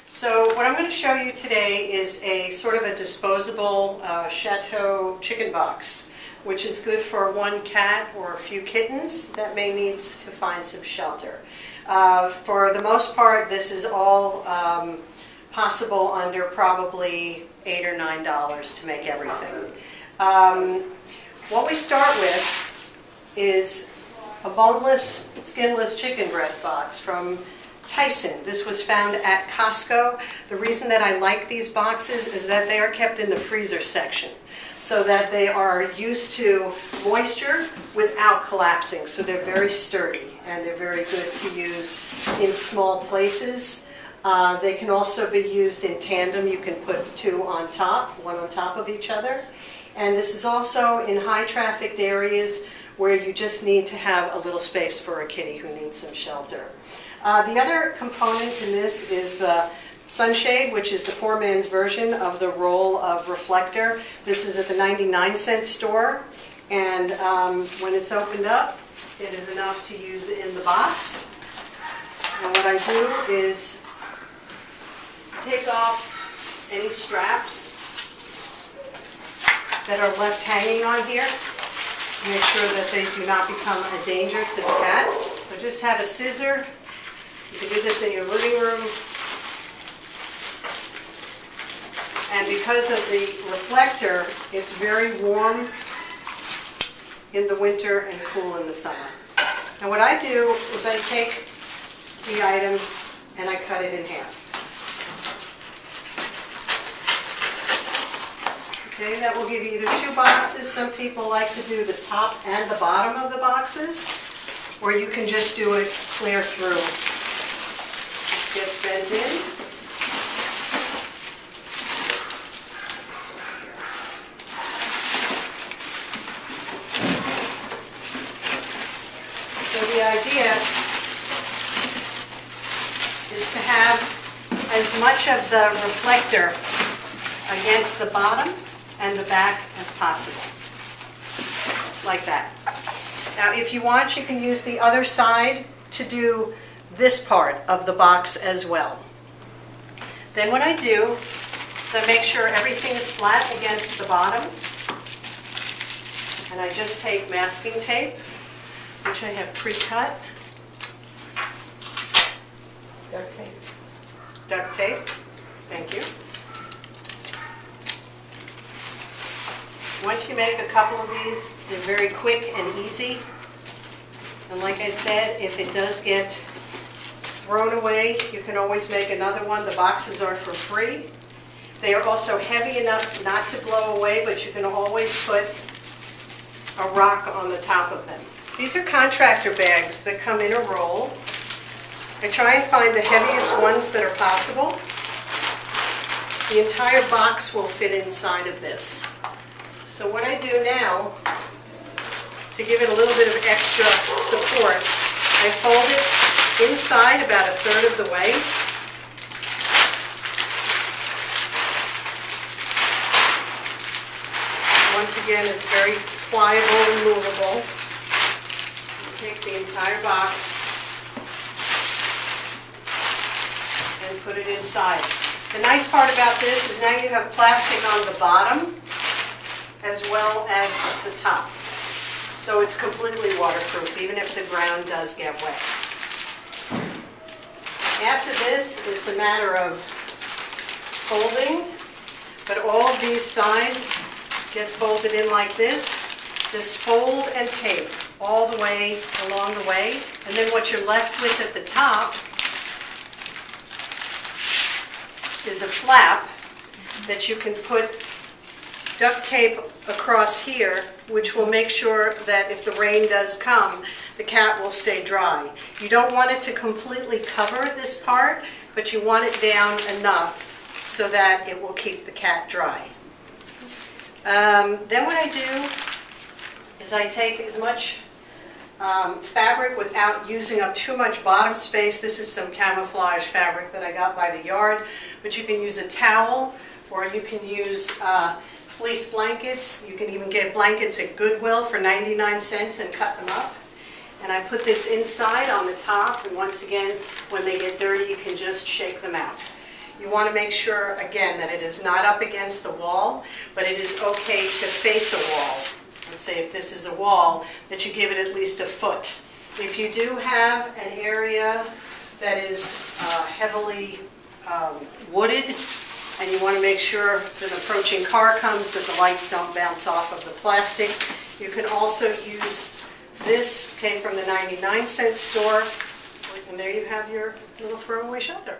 So what I'm going to show you today is a sort of a disposable chateau chicken box, which is good for one cat or a few kittens that may need to find some shelter. For the most part, this is all possible under probably $8 or $9 to make everything. What we start with is a boneless, skinless chicken breast box from Tyson. This was found at Costco. The reason that I like these boxes is that they are kept in the freezer section so that they are used to moisture without collapsing. So they're very sturdy and they're very good to use in small places. They can also be used in tandem. You can put two on top, one on top of each other. And this is also in high trafficked areas where you just need to have a little space for a kitty who needs some shelter. The other component in this is the sunshade, which is the poor man's version of the roll of reflector. This is at the 99-cent store, and when it's opened up, it is enough to use in the box. And what I do is take off any straps that are left hanging on here. Make sure that they do not become a danger to the cat. So just have a scissor. You can do this in your living room. And because of the reflector, it's very warm in the winter and cool in the summer. And what I do is I take the item and I cut it in half. Okay, that will give you either two boxes. Some people like to do the top and the bottom of the boxes, or you can just do it clear through. Gets bent in. So the idea is to have as much of the reflector against the bottom and the back as possible, like that. Now if you want, you can use the other side to do this part of the box as well. Then what I do is I make sure everything is flat against the bottom, and I just take masking tape, which I have pre-cut. Duct tape, thank you. Once you make a couple of these, they're very quick and easy. And like I said, if it does get thrown away, you can always make another one. The boxes are for free. They are also heavy enough not to blow away, but you can always put a rock on the top of them. These are contractor bags that come in a roll. I try and find the heaviest ones that are possible. The entire box will fit inside of this. So what I do now, to give it a little bit of extra support, I fold it inside about a third of the way. Once again, it's very pliable and movable. You take the entire box and put it inside. The nice part about this is now you have plastic on the bottom as well as the top. So it's completely waterproof, even if the ground does get wet. After this, it's a matter of folding, but all of these sides get folded in like this. Just fold and tape all the way along the way, and then what you're left with at the top is a flap that you can put duct tape across here, which will make sure that if the rain does come, the cat will stay dry. You don't want it to completely cover this part, but you want it down enough so that it will keep the cat dry. Then what I do is I take as much fabric without using up too much bottom space. This is some camouflage fabric that I got by the yard, but you can use a towel, or you can use fleece blankets. You can even get blankets at Goodwill for 99 cents and cut them up. And I put this inside on the top, and once again, when they get dirty, you can just shake them out. You want to make sure, again, that it is not up against the wall, but it is okay to face a wall. Let's say if this is a wall, that you give it at least a foot. If you do have an area that is heavily wooded, and you want to make sure that an approaching car comes, that the lights don't bounce off of the plastic, you can also use this, came from the 99-cent store, and there you have your little throwaway shelter.